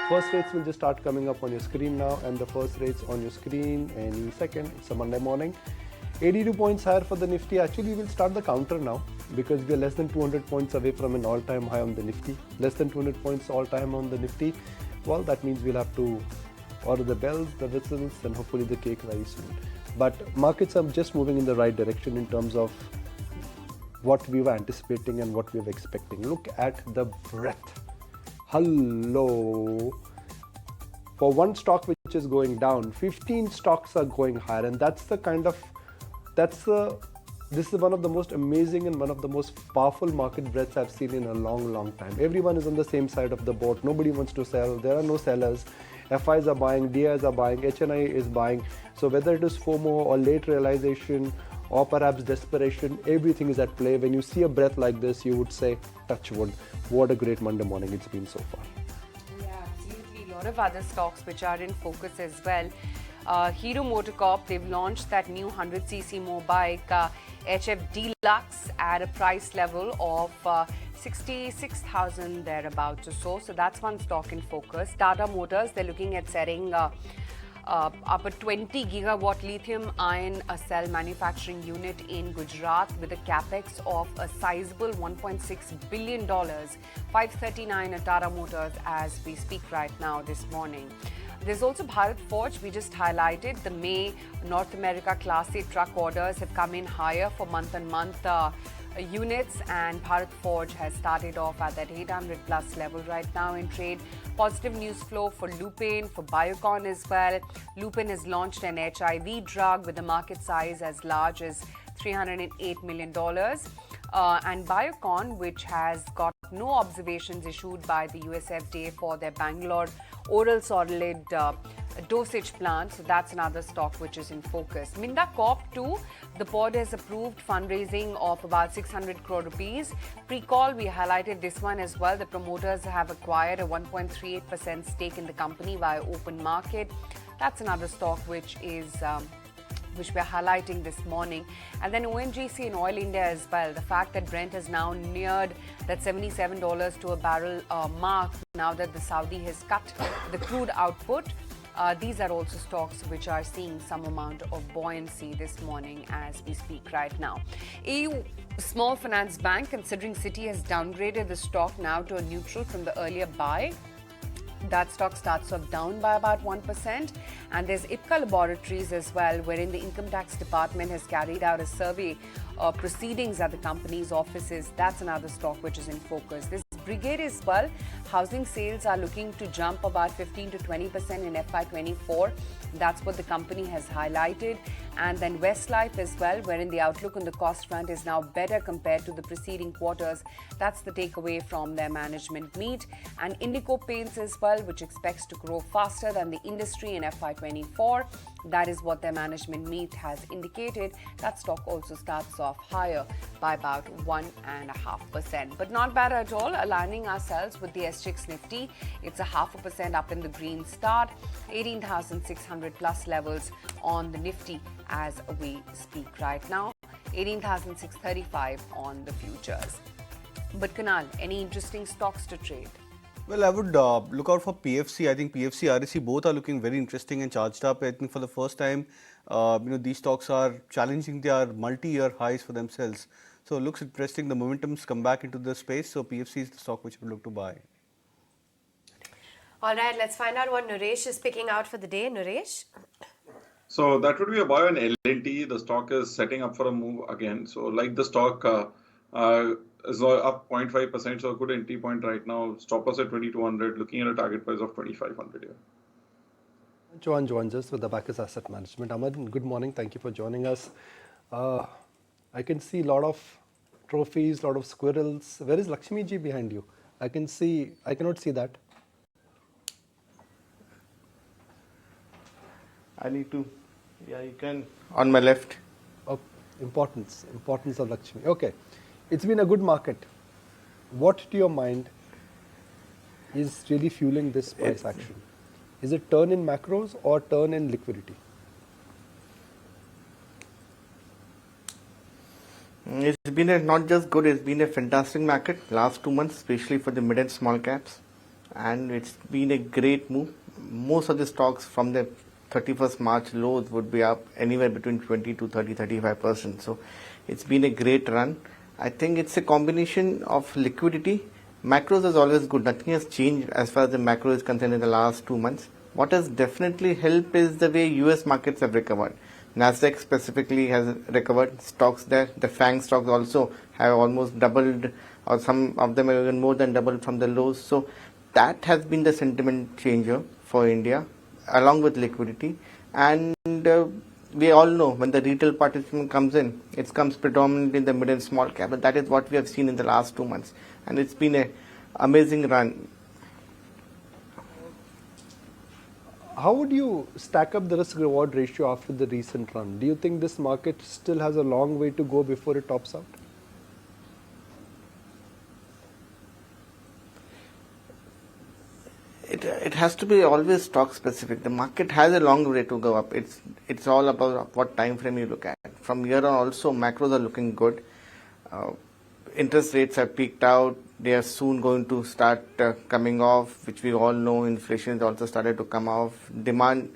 First rates will just start coming up on your screen now, and the first rates on your screen any second. It's a Monday morning. 82 points higher for the Nifty. Actually, we'll start the counter now because we are less than 200 points away from an all-time high on the Nifty. Less than 200 points all-time on the Nifty. Well, that means we'll have to order the bells, the whistles, and hopefully the cake very soon. But markets are just moving in the right direction in terms of what we were anticipating and what we were expecting. Look at the breadth. Hello. For one stock which is going down, 15 stocks are going higher, and this is one of the most amazing and one of the most powerful market breadths I've seen in a long time. Everyone is on the same side of the boat. Nobody wants to sell. There are no sellers. FIs are buying, DIs are buying, HNI is buying. So whether it is FOMO or late realization or perhaps desperation, everything is at play. When you see a breadth like this, you would say, touch wood, what a great Monday morning it's been so far. Yeah, absolutely. A lot of other stocks which are in focus as well. Hero MotoCorp, they've launched that new 100cc motorbike HF Deluxe at a price level of 66,000 thereabouts or so. So that's one stock in focus. Tata Motors, they're looking at setting up a 20 gigawatt lithium ion cell manufacturing unit in Gujarat with a capex of a sizable $1.6 billion. 539 at Tata Motors as we speak right now this morning. There's also Bharat Forge. We just highlighted the May North America Class A truck orders have come in higher for month-on-month units, and Bharat Forge has started off at that 800 plus level right now in trade. Positive news flow for Lupin, for Biocon as well. Lupin has launched an HIV drug with a market size as large as $308 million. And Biocon, which has got no observations issued by the US FDA for their Bangalore oral solid dosage plant. So that's another stock which is in focus. Minda Corp too, the board has approved fundraising of about 600 crore rupees. Pre-call, we highlighted this one as well. The promoters have acquired a 1.38% stake in the company via open market. That's another stock which we're highlighting this morning. And then ONGC and Oil India as well. The fact that Brent has now neared that $77 to a barrel mark now that the Saudi has cut the crude output. These are also stocks which are seeing some amount of buoyancy this morning as we speak right now. AU Small Finance Bank, considering Citi has downgraded the stock now to a neutral from the earlier buy. That stock starts off down by about 1%. And there's Ipca Laboratories as well, wherein the Income Tax Department has carried out a survey proceedings at the company's offices. That's another stock which is in focus. This Brigade as well. Housing sales are looking to jump about 15 to 20% in FY24. That's what the company has highlighted. And then Westlife as well, wherein the outlook on the cost front is now better compared to the preceding quarters. That's the takeaway from their management meet. And Indigo Paints as well, which expects to grow faster than the industry in FY24. That is what their management meet has indicated. That stock also starts off higher by about 1.5%. But not bad at all. Aligning ourselves with the SGX Nifty, it's a 0.5% up in the green start. 18,600 plus levels on the Nifty as we speak right now. 18,635 on the futures. But Kunal, any interesting stocks to trade? Well, I would look out for PFC. I think PFC, REC both are looking very interesting and charged up. I think for the first time, these stocks are challenging their multi-year highs for themselves. So it looks interesting. The momentum's come back into the space. So PFC is the stock which I would look to buy. All right, let's find out what Naresh is picking out for the day. Naresh? So that would be a buy on L&T. The stock is setting up for a move again. So like the stock is up 0.5%, so a good entry point right now. Stop loss at 2200, looking at a target price of 2500 here. Johan joins us with the Bacchus Asset Management. Ahmed, good morning. Thank you for joining us. I can see a lot of trophies, a lot of squirrels. Where is Lakshmi ji behind you? I cannot see that. I need to, yeah, you can, on my left. Oh, importance of Lakshmi. Okay. It's been a good market. What, to your mind, is really fueling this price action? Is it turn in macros or turn in liquidity? It's been not just good, it's been a fantastic market last 2 months, especially for the mid and small caps. and it's been a great move. Most of the stocks from the 31st March lows would be up anywhere between 20 to 35%. So it's been a great run. I think it's a combination of liquidity. Macros is always good. Nothing has changed as far as the macro is concerned in the last 2 months. What has definitely helped is the way US markets have recovered. Nasdaq specifically has recovered. Stocks there, the FANG stocks also have almost doubled, or some of them have even more than doubled from the lows. So that has been the sentiment changer for India, along with liquidity. And we all know when the retail participant comes in, it comes predominantly in the mid and small cap. But that is what we have seen in the last 2 months, and it's been an amazing run. How would you stack up the risk-reward ratio after the recent run? Do you think this market still has a long way to go before it tops out? It has to be always stock specific. The market has a long way to go up. It's all about what time frame you look at. From here on also, macros are looking good. Interest rates have peaked out. They are soon going to start coming off, which we all know. Inflation has also started to come off. Demand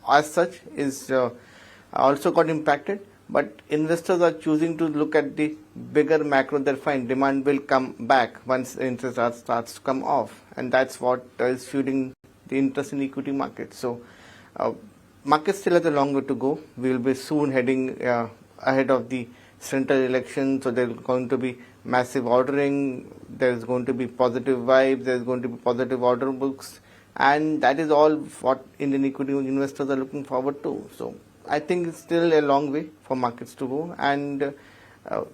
as such is also got impacted, but investors are choosing to look at the bigger macro. They're fine. Demand will come back once interest starts to come off, and that's what is fueling the interest in equity markets. So market still has a long way to go. We will be soon heading ahead of the central election, so there's going to be massive ordering, there's going to be positive vibes, there's going to be positive order books, and that is all what Indian equity investors are looking forward to. So I think it's still a long way for markets to go, and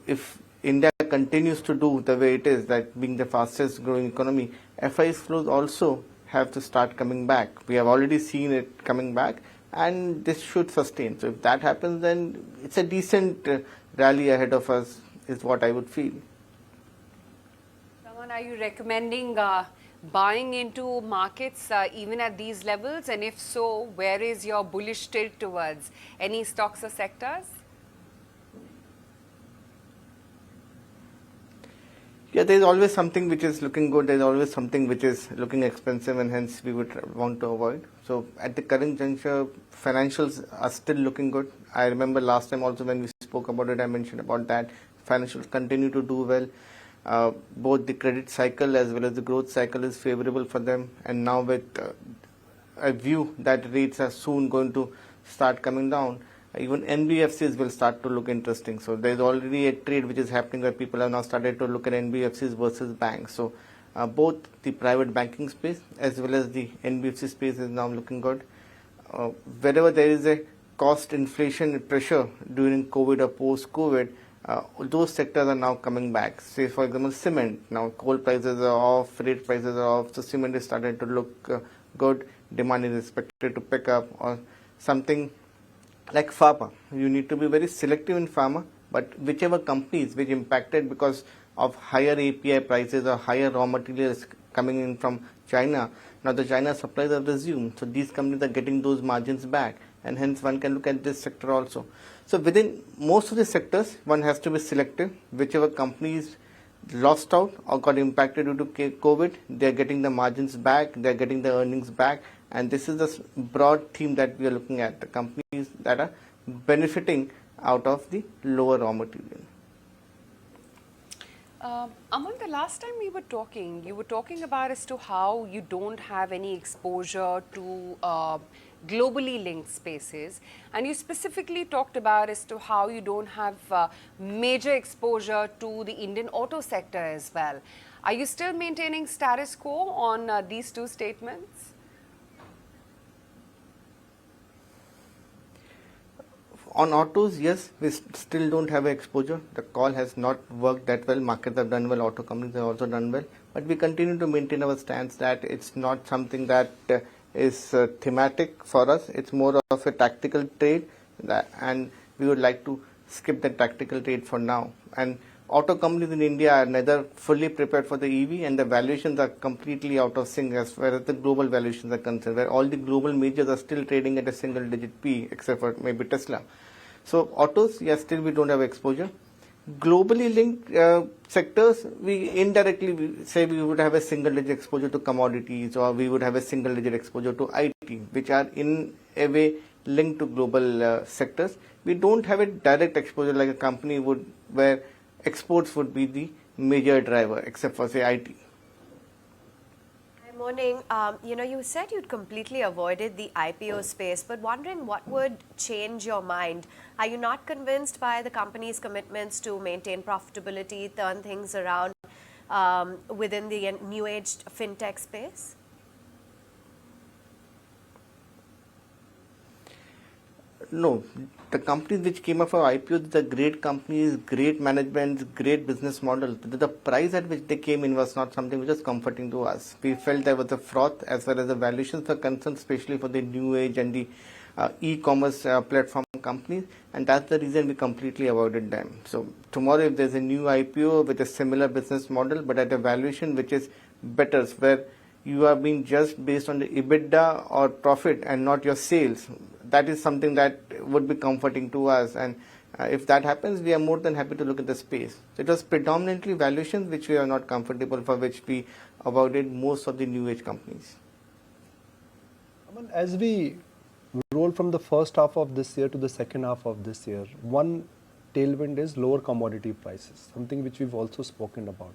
if India continues to do the way it is, that being the fastest growing economy, FIs flows also have to start coming back. We have already seen it coming back, and this should sustain. So if that happens, then it's a decent rally ahead of us, is what I would feel. Are you recommending buying into markets even at these levels? And if so, where is your bullish tilt towards? Any stocks or sectors? Yeah, there is always something which is looking good. There is always something which is looking expensive, and hence we would want to avoid. So at the current juncture, financials are still looking good. I remember last time also when we spoke about it, I mentioned about that. Financials continue to do well. Both the credit cycle as well as the growth cycle is favorable for them, and now with a view that rates are soon going to start coming down, even NBFCs will start to look interesting. So there is already a trade which is happening where people have now started to look at NBFCs versus banks. So both the private banking space as well as the NBFC space is now looking good. Wherever there is a cost inflation pressure during COVID or post-COVID, those sectors are now coming back. Say, for example, cement. Now, coal prices are off, freight prices are off, so cement is starting to look good. Demand is expected to pick up. Or something like pharma. You need to be very selective in pharma, but whichever companies which impacted because of higher API prices or higher raw materials coming in from China, now the China supplies have resumed. So these companies are getting those margins back, and hence one can look at this sector also. So within most of the sectors, one has to be selective. Whichever companies lost out or got impacted due to COVID, they are getting the margins back, they are getting the earnings back, and this is the broad theme that we are looking at, the companies that are benefiting out of the lower raw material. Aman, the last time we were talking, you were talking about as to how you don't have any exposure to globally linked spaces, and you specifically talked about as to how you don't have major exposure to the Indian auto sector as well. Are you still maintaining status quo on these two statements? On autos, yes, we still don't have exposure. The call has not worked that well. Markets have done well, auto companies have also done well. But we continue to maintain our stance that it's not something that is thematic for us. It's more of a tactical trade, and we would like to skip the tactical trade for now. And auto companies in India are neither fully prepared for the EV, and the valuations are completely out of sync as far as the global valuations are concerned, where all the global majors are still trading at a single digit P, except for maybe Tesla. So autos, yes, still we don't have exposure. Globally linked sectors, we indirectly say we would have a single-digit exposure to commodities, or we would have a single-digit exposure to IT, which are in a way linked to global sectors. We don't have a direct exposure like a company would, where exports would be the major driver, except for say IT. Hi, morning. You said you'd completely avoided the IPO space, but wondering what would change your mind. Are you not convinced by the company's commitments to maintain profitability, turn things around within the new age fintech space? No, the companies which came up for IPO, the great companies, great management, great business model. The price at which they came in was not something which was comforting to us. We felt there was a froth as far as the valuations were concerned, especially for the new age and the e-commerce platform companies, and that's the reason we completely avoided them. So tomorrow, if there's a new IPO with a similar business model but at a valuation which is better, where you are being judged based on the EBITDA or profit and not your sales, that is something that would be comforting to us. And if that happens, we are more than happy to look at the space. So it was predominantly valuations which we are not comfortable, for which we avoided most of the new age companies. As we roll from the first half of this year to the second half of this year, one tailwind is lower commodity prices, something which we've also spoken about.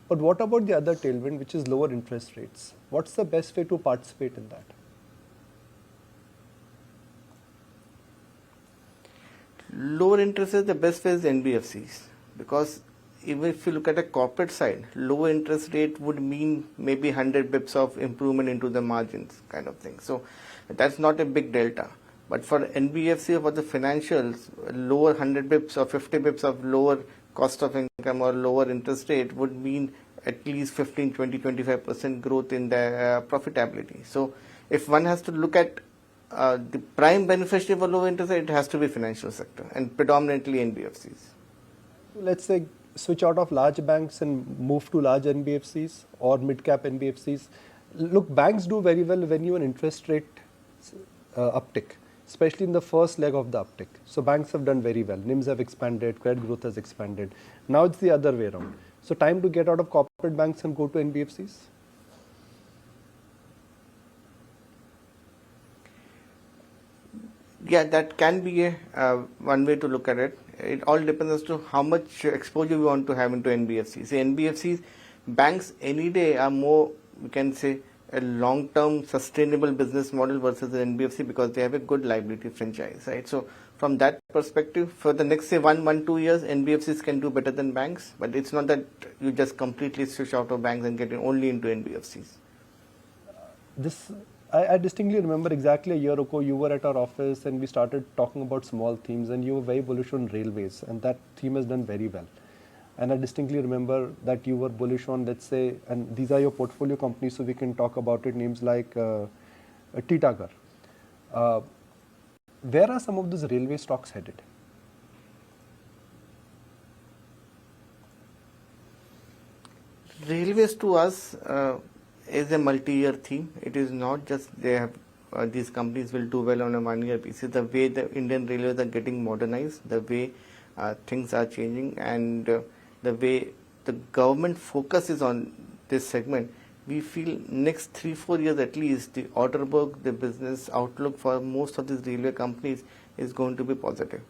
But what about the other tailwind, which is lower interest rates? What's the best way to participate in that? Lower interest is the best way is NBFCs, because even if you look at a corporate side, lower interest rate would mean maybe 100 bips of improvement into the margins kind of thing. So that's not a big delta. But for NBFC or for the financials, lower 100 bips or 50 bips of lower cost of income or lower interest rate would mean at least 15, 20, 25% growth in their profitability. So if one has to look at the prime beneficiary for low interest rate, it has to be financial sector and predominantly NBFCs. Let's say switch out of large banks and move to large NBFCs or mid-cap NBFCs. Look, banks do very well when you have an interest rate uptick, especially in the first leg of the uptick. So banks have done very well. NIMs have expanded, credit growth has expanded. Now it's the other way around. So time to get out of corporate banks and go to NBFCs? Yeah, that can be a one way to look at it. It all depends as to how much exposure we want to have into NBFCs. See, NBFCs, banks any day are more, we can say, a long-term sustainable business model versus an NBFC, because they have a good liability franchise, right? So from that perspective, for the next, say, 2 years, NBFCs can do better than banks, but it's not that you just completely switch out of banks and get only into NBFCs. I distinctly remember exactly a year ago, you were at our office and we started talking about small themes, and you were very bullish on railways, and that theme has done very well. And I distinctly remember that you were bullish on, let's say, and these are your portfolio companies, so we can talk about it, names like Titagar. Where are some of those railway stocks headed? Railways to us is a multi-year theme. It is not just they have these companies will do well on a 1 year basis. The way the Indian railways are getting modernized, the way things are changing, and the way the government focuses on this segment, we feel next 3-4 years at least, the order book, the business outlook for most of these railway companies is going to be positive.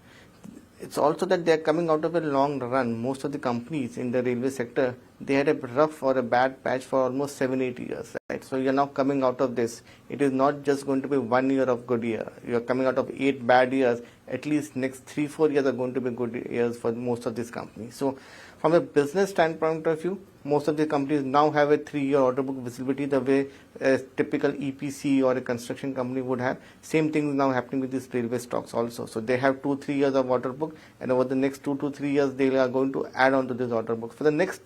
It's also that they are coming out of a long run. Most of the companies in the railway sector, they had a rough or a bad patch for almost 7-8 years, right? So you're now coming out of this. It is not just going to be 1 year of good year. You're coming out of 8 bad years. At least next 3-4 years are going to be good years for most of these companies. So from a business standpoint of view, most of the companies now have a 3-year order book visibility, the way a typical EPC or a construction company would have. Same thing is now happening with these railway stocks also. So they have 2-3 years of order book, and over the next 2 to 3 years, they are going to add on to this order book. For the next,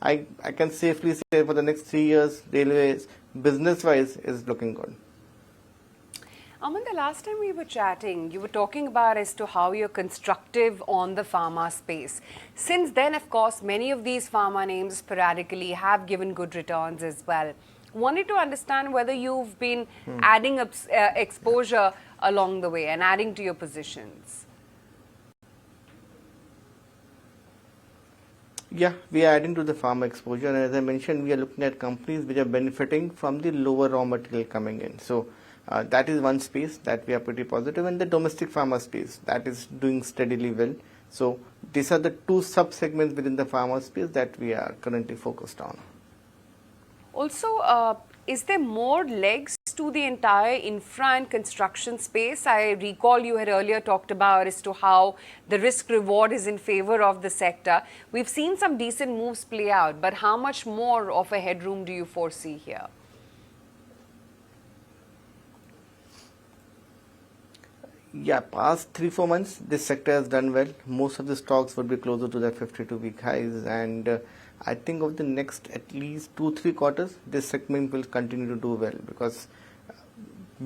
I can safely say for the next 3 years, railways business-wise is looking good. Aman, the last time we were chatting, you were talking about as to how you're constructive on the pharma space. Since then, of course, many of these pharma names sporadically have given good returns as well. Wanted to understand whether you've been adding up exposure along the way and adding to your positions. Yeah, we are adding to the pharma exposure, and as I mentioned, we are looking at companies which are benefiting from the lower raw material coming in. So that is one space that we are pretty positive, and the domestic pharma space that is doing steadily well. So these are the two sub-segments within the pharma space that we are currently focused on. Also, is there more legs to the entire infra and construction space? I recall you had earlier talked about as to how the risk reward is in favor of the sector. We've seen some decent moves play out, but how much more of a headroom do you foresee here? Yeah, past 3-4 months, this sector has done well. Most of the stocks would be closer to their 52-week highs, and I think over the next at least 2-3 quarters, this segment will continue to do well, because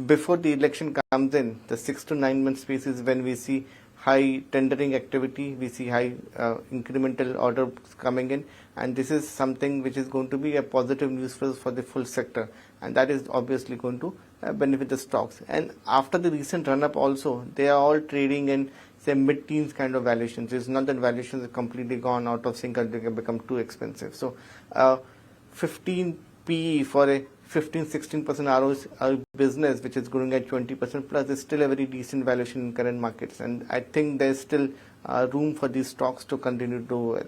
before the election comes in, the 6 to 9 month space is when we see high tendering activity, we see high incremental orders coming in, and this is something which is going to be a positive news for the full sector, and that is obviously going to benefit the stocks. And after the recent run up also, they are all trading in say mid-teens kind of valuations. It's not that valuations have completely gone out of sync and they have become too expensive. So 15 PE for a 15-16% ROE business which is growing at 20% plus is still a very decent valuation in current markets, and I think there's still room for these stocks to continue to do well.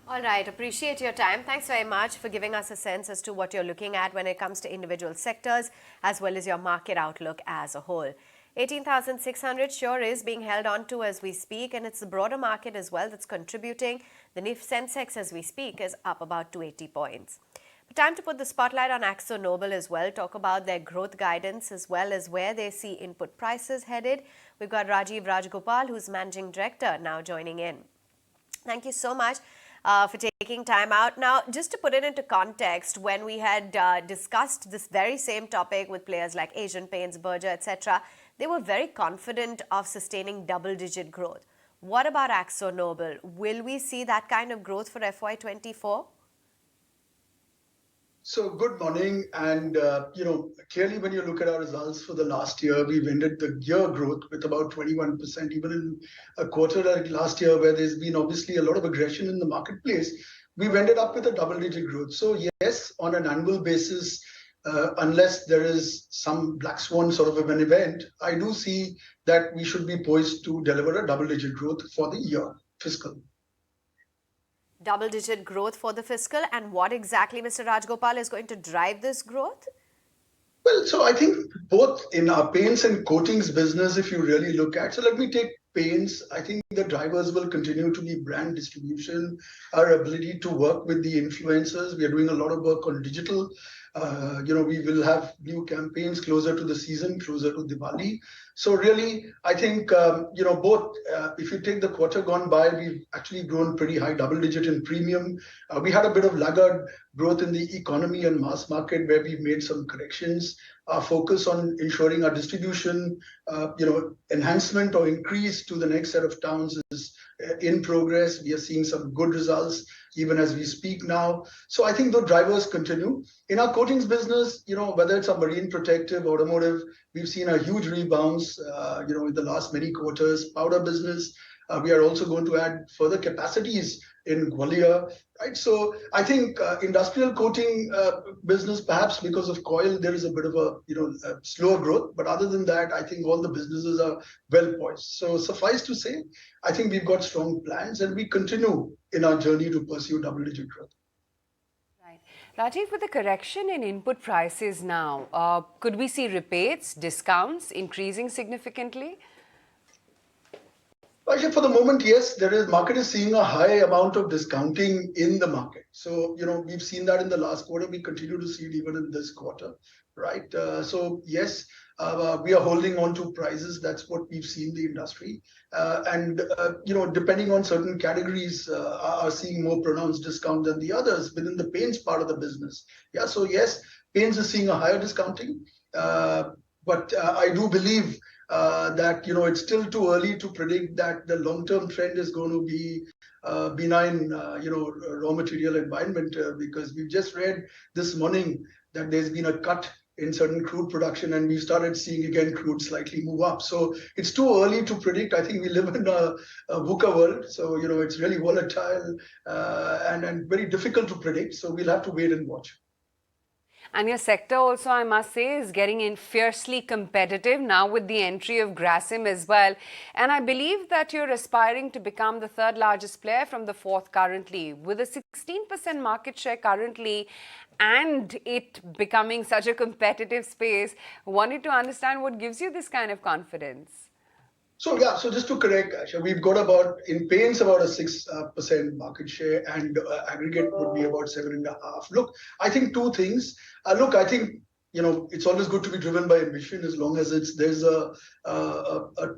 All right, appreciate your time. Thanks very much for giving us a sense as to what you're looking at when it comes to individual sectors as well as your market outlook as a whole. 18,600 sure is being held on to as we speak, and it's the broader market as well that's contributing. The Nifty Sensex as we speak is up about 280 points. But time to put the spotlight on AkzoNobel as well, talk about their growth guidance as well as where they see input prices headed. We've got Rajiv Rajgopal, who's Managing Director, now joining in. Thank you so much for taking time out. Now, just to put it into context, when we had discussed this very same topic with players like Asian Paints, Berger, etc., they were very confident of sustaining double-digit growth. What about AkzoNobel? Will we see that kind of growth for FY24? So good morning, and clearly when you look at our results for the last year, we've ended the year growth with about 21%, even in a quarter like last year where there's been obviously a lot of aggression in the marketplace, we've ended up with a double-digit growth. So yes, on an annual basis, unless there is some black swan sort of an event, I do see that we should be poised to deliver a double-digit growth for the year, fiscal. Double-digit growth for the fiscal, and what exactly, Mr. Rajgopal, is going to drive this growth? Well, so I think both in our paints and coatings business, if you really look at, so let me take paints. I think the drivers will continue to be brand distribution, our ability to work with the influencers. We are doing a lot of work on digital. We will have new campaigns closer to the season, closer to Diwali. So really, I think, both, if you take the quarter gone by, we've actually grown pretty high, double-digit in premium. We had a bit of laggard growth in the economy and mass market where we've made some corrections. Our focus on ensuring our distribution, enhancement or increase to the next set of towns is in progress. We are seeing some good results even as we speak now. So I think the drivers continue. In our coatings business, whether it's a marine protective, automotive, we've seen a huge rebounds, in the last many quarters. Powder business, we are also going to add further capacities in Gwalior, right? So I think industrial coating business, perhaps because of coil, there is a bit of a slower growth. But other than that, I think all the businesses are well poised. So suffice to say, I think we've got strong plans and we continue in our journey to pursue double-digit growth. Right. Rajiv, with the correction in input prices now, could we see rebates, discounts increasing significantly? Actually, for the moment, yes, market is seeing a high amount of discounting in the market. So, we've seen that in the last quarter. We continue to see it even in this quarter, right? So, yes, we are holding on to prices. That's what we've seen in the industry. Depending on certain categories, are seeing more pronounced discount than the others within the paints part of the business. Yeah, so yes, paints is seeing a higher discounting. But I do believe that it's still too early to predict that the long-term trend is going to be benign, raw material environment, because we've just read this morning that there's been a cut in certain crude production, and we started seeing again crude slightly move up. So it's too early to predict. I think we live in a VUCA world, so it's really volatile and very difficult to predict. So we'll have to wait and watch. And your sector also, I must say, is getting in fiercely competitive now with the entry of Grasim as well. And I believe that you're aspiring to become the third largest player from the fourth currently. With a 16% market share currently and it becoming such a competitive space, wanted to understand what gives you this kind of confidence. So just to correct, Asha, we've got about, in paints, about a 6% market share, and aggregate would be about 7.5%. Look, I think two things. I think it's always good to be driven by ambition as long as there's a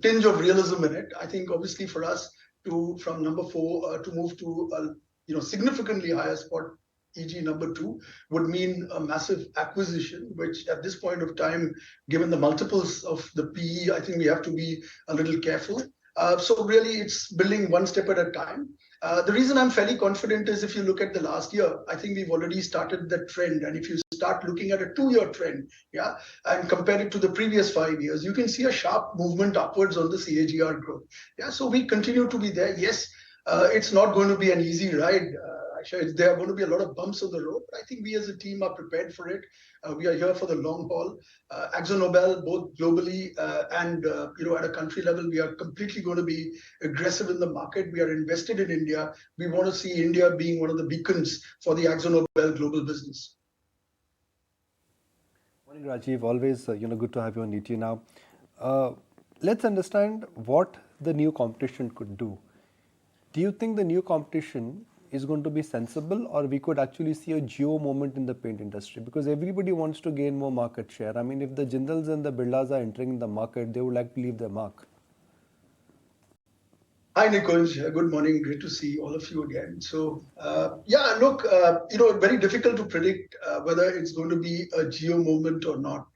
tinge of realism in it. I think obviously for us from number 4 to move to significantly higher spot, e.g. number 2, would mean a massive acquisition, which at this point of time, given the multiples of the PE, I think we have to be a little careful. So really, it's building one step at a time. The reason I'm fairly confident is if you look at the last year, I think we've already started the trend. And if you start looking at a 2-year trend, and compare it to the previous 5 years, you can see a sharp movement upwards on the CAGR growth. So we continue to be there. Yes, it's not going to be an easy ride. There are going to be a lot of bumps on the road, but I think we as a team are prepared for it. We are here for the long haul. AkzoNobel, both globally and at a country level, we are completely going to be aggressive in the market. We are invested in India. We want to see India being one of the beacons for the AkzoNobel global business. Morning, Rajiv. Always good to have you on ET now. Let's understand what the new competition could do. Do you think the new competition is going to be sensible, or we could actually see a geo moment in the paint industry? Because everybody wants to gain more market share. I mean, if the Jindals and the Birlas are entering the market, they would like to leave their mark. Hi, Nikunj. Good morning. Great to see all of you again. So, very difficult to predict whether it's going to be a geo moment or not.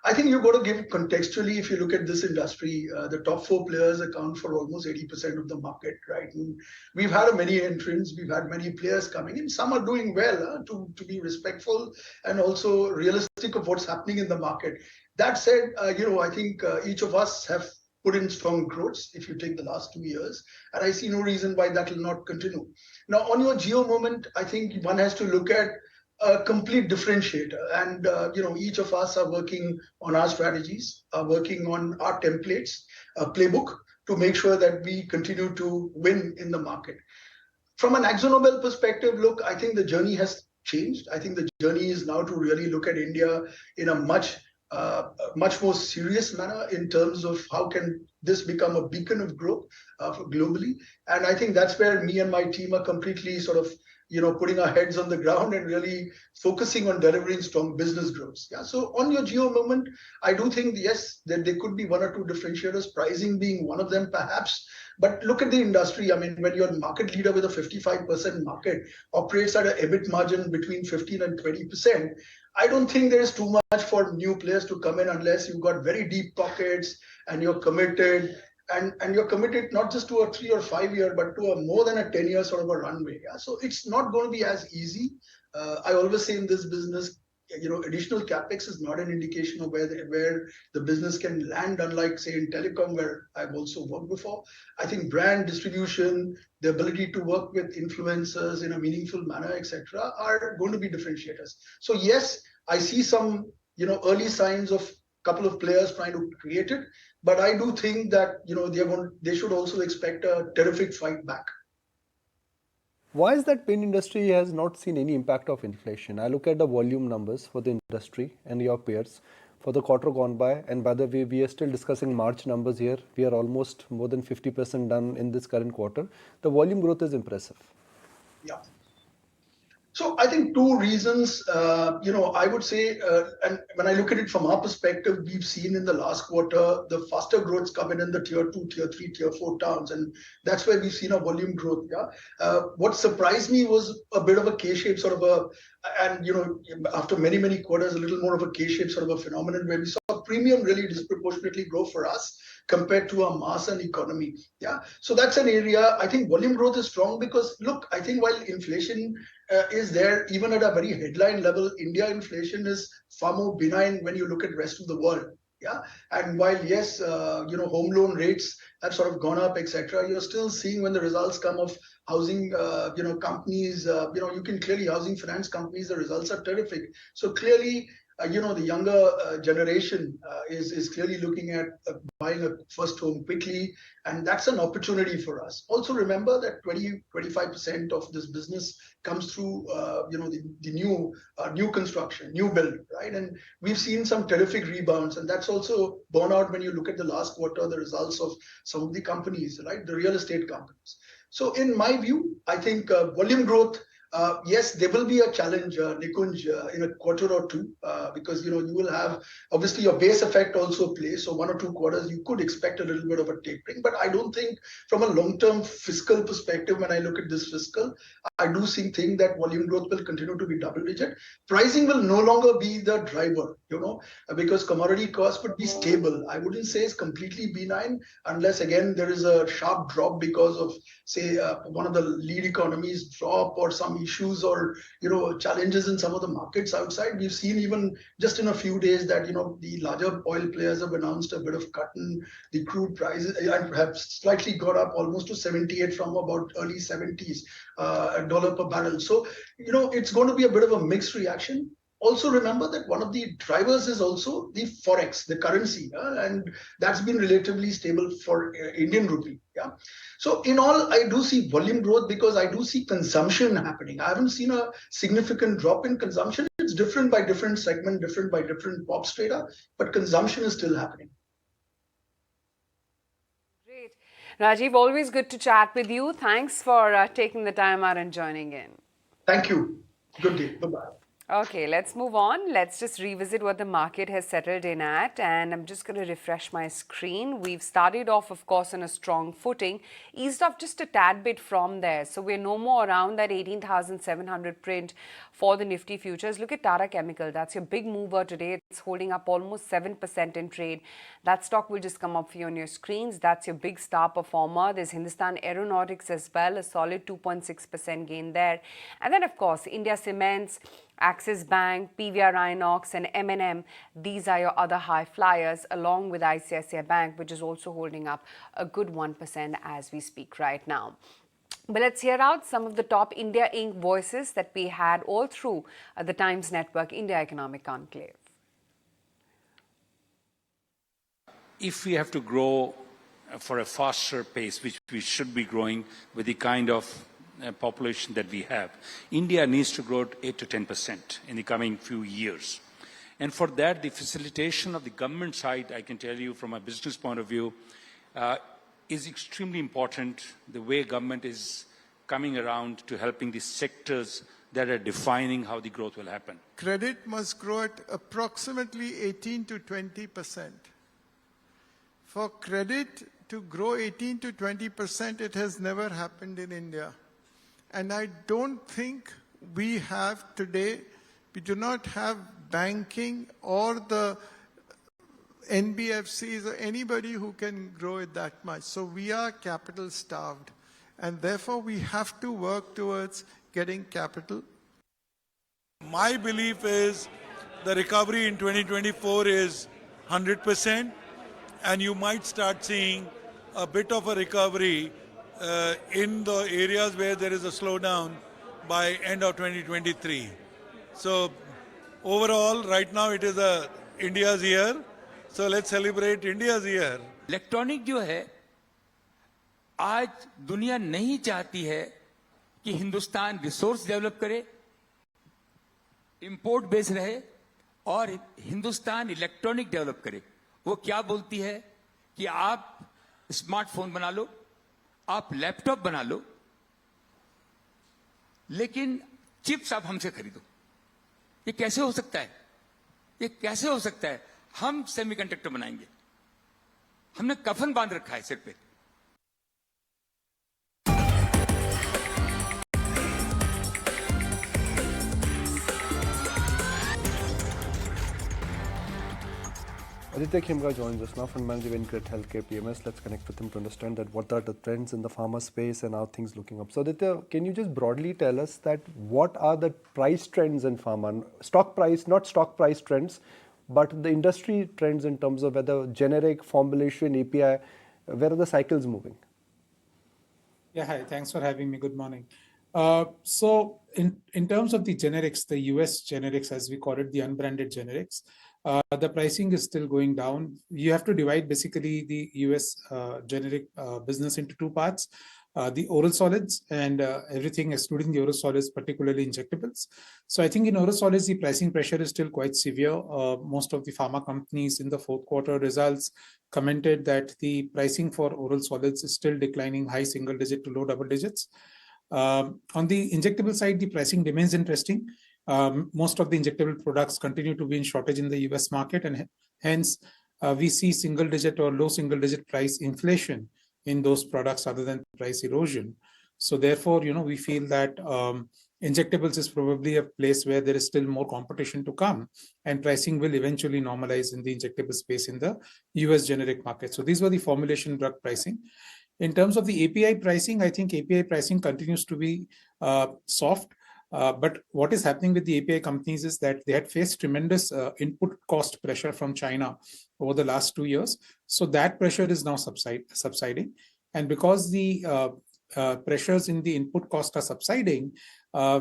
I think you've got to give contextually. If you look at this industry, the top 4 players account for almost 80% of the market, right? And we've had many entrants, we've had many players coming in. Some are doing well, to be respectful and also realistic of what's happening in the market. That said, I think each of us have put in strong growths if you take the last 2 years, and I see no reason why that will not continue. Now, on your geo moment, I think one has to look at a complete differentiator, and each of us are working on our strategies, are working on our templates, a playbook to make sure that we continue to win in the market. From an AkzoNobel perspective, look, I think the journey has changed. I think the journey is now to really look at India in a much more serious manner in terms of how can this become a beacon of growth globally. And I think that's where me and my team are completely sort of putting our heads on the ground and really focusing on delivering strong business growth. So on your geo moment, I do think, yes, that there could be 1 or 2 differentiators, pricing being one of them perhaps. But look at the industry. I mean, when you're a market leader with a 55% market, operates at an EBIT margin between 15 and 20%, I don't think there is too much for new players to come in unless you've got very deep pockets and you're committed. And you're committed not just to a 3 or 5 year, but to a more than a 10 year sort of a runway. So it's not going to be as easy. I always say in this business, additional capex is not an indication of where the business can land, unlike say in telecom, where I've also worked before. I think brand distribution, the ability to work with influencers in a meaningful manner, etc., are going to be differentiators. So yes, I see some early signs of couple of players trying to create it, but I do think that they should also expect a terrific fight back. Why is that paint industry has not seen any impact of inflation? I look at the volume numbers for the industry and your peers for the quarter gone by, and by the way, we are still discussing March numbers here. We are almost more than 50% done in this current quarter. The volume growth is impressive. Yeah. So I think 2 reasons, I would say, and when I look at it from our perspective, we've seen in the last quarter, the faster growths coming in the tier 2, tier 3, tier 4 towns. And that's where we've seen a volume growth. What surprised me was a bit of a K-shaped sort of after many, many quarters, a little more of a K-shaped sort of a phenomenon where we saw premium really disproportionately grow for us compared to our mass and economy. Yeah, so that's an area. I think volume growth is strong because look, I think while inflation is there, even at a very headline level, India inflation is far more benign when you look at rest of the world. Yeah, and while yes, home loan rates have sort of gone up, etc., you're still seeing when the results come of housing, companies, you can clearly housing finance companies, the results are terrific. So clearly, the younger generation is clearly looking at buying a first home quickly, and that's an opportunity for us. Also remember that 20-25% of this business comes through the new construction, new build, right? And we've seen some terrific rebounds, and that's also borne out when you look at the last quarter, the results of some of the companies, right? The real estate companies. So in my view, I think volume growth, yes, there will be a challenge, Nikunj, in a quarter or two, because you will have obviously your base effect also plays. So 1 or 2 quarters, you could expect a little bit of a tapering, but I don't think from a long-term fiscal perspective, when I look at this fiscal, I do think that volume growth will continue to be double-digit. Pricing will no longer be the driver, because commodity costs would be stable. I wouldn't say it's completely benign unless again there is a sharp drop because of say one of the lead economies drop or some issues or challenges in some of the markets outside. We've seen even just in a few days that the larger oil players have announced a bit of cut in the crude prices and have slightly got up almost to 78 from about early 70s dollar per barrel. So it's going to be a bit of a mixed reaction. Also remember that one of the drivers is also the forex, the currency, and that's been relatively stable for Indian rupee. Yeah. So in all, I do see volume growth because I do see consumption happening. I haven't seen a significant drop in consumption. It's different by different segment, different by different pop strata, but consumption is still happening. Great. Rajiv, always good to chat with you. Thanks for taking the time out and joining in. Thank you. Good day. Bye-bye. Okay, let's move on. Let's just revisit what the market has settled in at, and I'm just going to refresh my screen. We've started off, of course, on a strong footing, eased off just a tad bit from there. So we're no more around that 18,700 print for the Nifty futures. Look at Tata Chemical. That's your big mover today. It's holding up almost 7% in trade. That stock will just come up for you on your screens. That's your big star performer. There's Hindustan Aeronautics as well, a solid 2.6% gain there. And then, of course, India Cements, Axis Bank, PVR Inox and M&M, these are your other high flyers, along with ICICI Bank, which is also holding up a good 1% as we speak right now. But let's hear out some of the top India Inc. voices that we had all through the Times Network India Economic Conclave. If we have to grow for a faster pace, which we should be growing with the kind of population that we have, India needs to grow at 8 to 10% in the coming few years. And for that, the facilitation of the government side, I can tell you from a business point of view, is extremely important. The way government is coming around to helping the sectors that are defining how the growth will happen. Credit must grow at approximately 18 to 20%. For credit to grow 18 to 20%, it has never happened in India. And I don't think we have today, we do not have banking or the NBFCs or anybody who can grow it that much. So we are capital starved. And therefore we have to work towards getting capital. My belief is the recovery in 2024 is 100%. And you might start seeing a bit of a recovery in the areas where there is a slowdown by end of 2023. So overall, right now it is India's year. So let's celebrate India's year. Electronic जो है आज दुनिया नहीं चाहती है कि Hindustan resource develop करे, import base रहे और हिंदुस्तान इलेक्ट्रॉनिक डेवलप करे. वो क्या बोलती है कि आप स्मार्टफोन बना लो, आप लैपटॉप बना लो, लेकिन चिप्स आप हमसे खरीदो. ये कैसे हो सकता है? ये कैसे हो सकता है? हम सेमीकंडक्टर बनाएंगे. हमने कफन बांध रखा है सिर पे. Aditya Khemka joins us now from Manager InCred Healthcare PMS. Let's connect with him to understand that what are the trends in the pharma space and how things looking up. So Aditya, can you just broadly tell us that what are the price trends in pharma? Stock price, not stock price trends, but the industry trends in terms of whether generic, formulation, API, where are the cycles moving? Yeah, hi. Thanks for having me. Good morning. So in terms of the generics, the US generics, as we call it, the unbranded generics, the pricing is still going down. You have to divide basically the US generic business into two parts, the oral solids and everything excluding the oral solids, particularly injectables. So I think in oral solids, the pricing pressure is still quite severe. Most of the pharma companies in the fourth quarter results commented that the pricing for oral solids is still declining high single digit to low double digits. On the injectable side, the pricing remains interesting. Most of the injectable products continue to be in shortage in the US market, and hence we see single digit or low single digit price inflation in those products other than price erosion. So therefore, we feel that injectables is probably a place where there is still more competition to come, and pricing will eventually normalize in the injectable space in the US generic market. So these were the formulation drug pricing. In terms of the API pricing, I think API pricing continues to be soft. But what is happening with the API companies is that they had faced tremendous input cost pressure from China over the last 2 years. So that pressure is now subsiding. And because the pressures in the input cost are subsiding,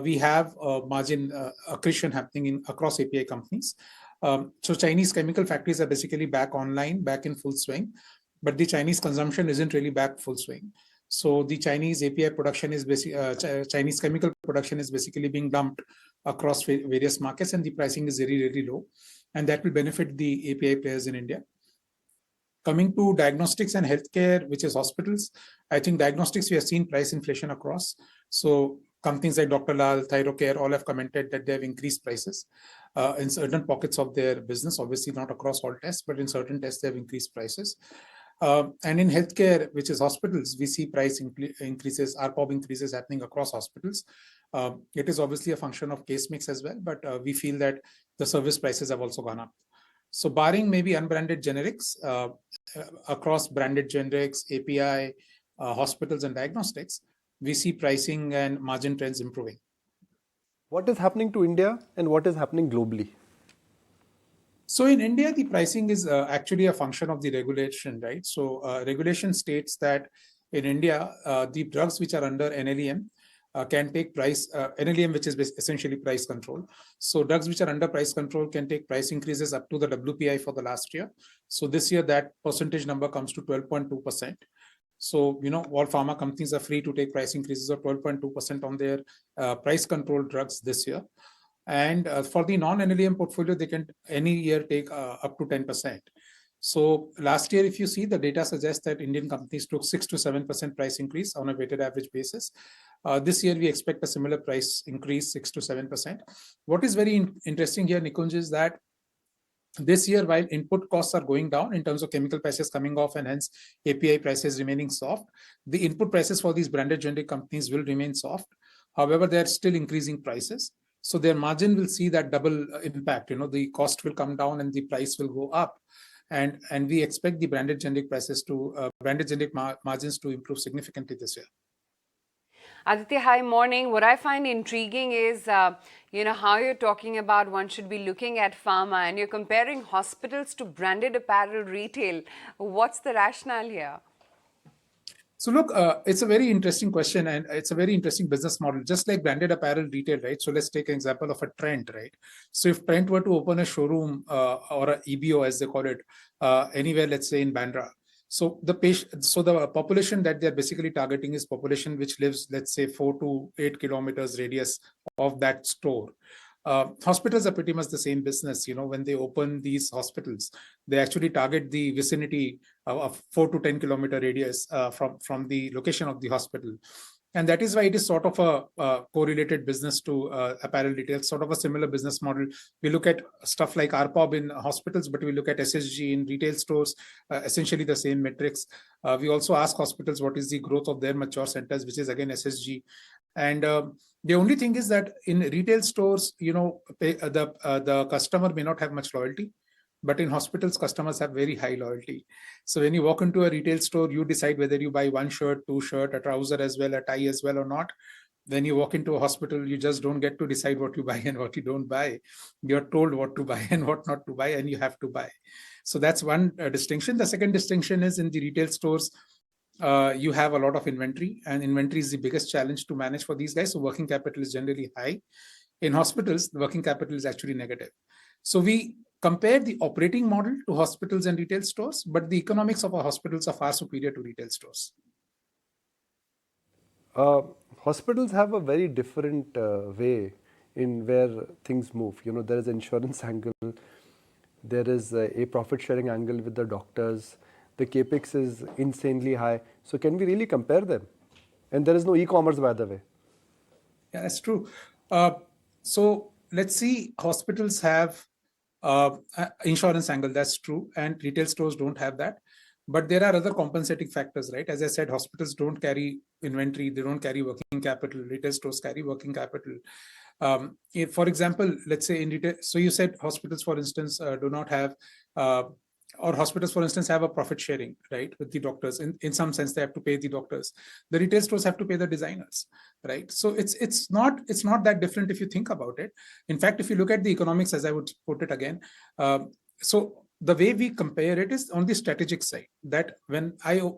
we have margin accretion happening across API companies. So Chinese chemical factories are basically back online, back in full swing. But the Chinese consumption isn't really back full swing. So the Chinese API production is Chinese chemical production is basically being dumped across various markets, and the pricing is very, very low. And that will benefit the API players in India. Coming to diagnostics and healthcare, which is hospitals, I think diagnostics, we have seen price inflation across. So companies like Dr. Lal, Thyrocare, all have commented that they have increased prices in certain pockets of their business. Obviously not across all tests, but in certain tests, they have increased prices. And in healthcare, which is hospitals, we see price increases, ARPOB increases happening across hospitals. It is obviously a function of case mix as well, but we feel that the service prices have also gone up. So barring maybe unbranded generics, across branded generics, API, hospitals and diagnostics, we see pricing and margin trends improving. What is happening to India and what is happening globally? So in India, the pricing is actually a function of the regulation, right? So regulation states that in India, the drugs which are under NLEM can take price, NLEM, which is essentially price control. So drugs which are under price control can take price increases up to the WPI for the last year. So this year, that percentage number comes to 12.2%. So, all pharma companies are free to take price increases of 12.2% on their price control drugs this year. And for the non-NLEM portfolio, they can any year take up to 10%. So last year, if you see, the data suggests that Indian companies took 6 to 7% price increase on a weighted average basis. This year, we expect a similar price increase, 6 to 7%. What is very interesting here, Nikunj, is that this year, while input costs are going down in terms of chemical prices coming off and hence API prices remaining soft, the input prices for these branded generic companies will remain soft. However, they are still increasing prices. So their margin will see that double impact. The cost will come down and the price will go up. And we expect the branded generic prices to, branded generic margins to improve significantly this year. Aditya, hi, morning. What I find intriguing is, how you're talking about one should be looking at pharma and you're comparing hospitals to branded apparel retail. What's the rationale here? So look, it's a very interesting question and it's a very interesting business model, just like branded apparel retail, right? So let's take an example of a Trent, right? So if Trent were to open a showroom or a EBO, as they call it, anywhere, let's say in Bandra, so the population that they're basically targeting is population which lives, let's say, 4 to 8 kilometers radius of that store. Hospitals are pretty much the same business. When they open these hospitals, they actually target the vicinity of 4 to 10 kilometer radius from the location of the hospital. And that is why it is sort of a correlated business to apparel retail, sort of a similar business model. We look at stuff like ARPOB in hospitals, but we look at SSG in retail stores, essentially the same metrics. We also ask hospitals what is the growth of their mature centers, which is again SSG. And the only thing is that in retail stores, the customer may not have much loyalty. But in hospitals, customers have very high loyalty. So when you walk into a retail store, you decide whether you buy one shirt, two shirt, a trouser as well, a tie as well or not. When you walk into a hospital, you just don't get to decide what you buy and what you don't buy. You're told what to buy and what not to buy, and you have to buy. So that's one distinction. The second distinction is in the retail stores, you have a lot of inventory, and inventory is the biggest challenge to manage for these guys. So working capital is generally high. In hospitals, the working capital is actually negative. So we compare the operating model to hospitals and retail stores, but the economics of our hospitals are far superior to retail stores. Hospitals have a very different way in where things move. You know, there is an insurance angle, there is a profit sharing angle with the doctors, the capex is insanely high. So can we really compare them? And there is no e-commerce, by the way. Yeah, that's true. So let's see, hospitals have insurance angle, that's true, and retail stores don't have that. But there are other compensating factors, right? As I said, hospitals don't carry inventory, they don't carry working capital, retail stores carry working capital. If, for example, let's say in retail, so you said hospitals, for instance, do not have, or hospitals, for instance, have a profit sharing, right, with the doctors. In some sense, they have to pay the doctors. The retail stores have to pay the designers, right? So it's not that different if you think about it. In fact, if you look at the economics, as I would put it again, so the way we compare it is on the strategic side, that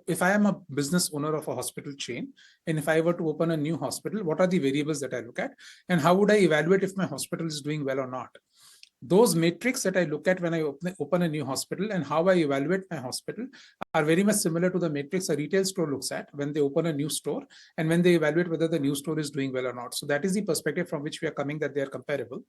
if I am a business owner of a hospital chain, and if I were to open a new hospital, what are the variables that I look at, and how would I evaluate if my hospital is doing well or not? Those metrics that I look at when I open a new hospital and how I evaluate my hospital are very much similar to the metrics a retail store looks at when they open a new store and when they evaluate whether the new store is doing well or not. So that is the perspective from which we are coming, that they are comparable.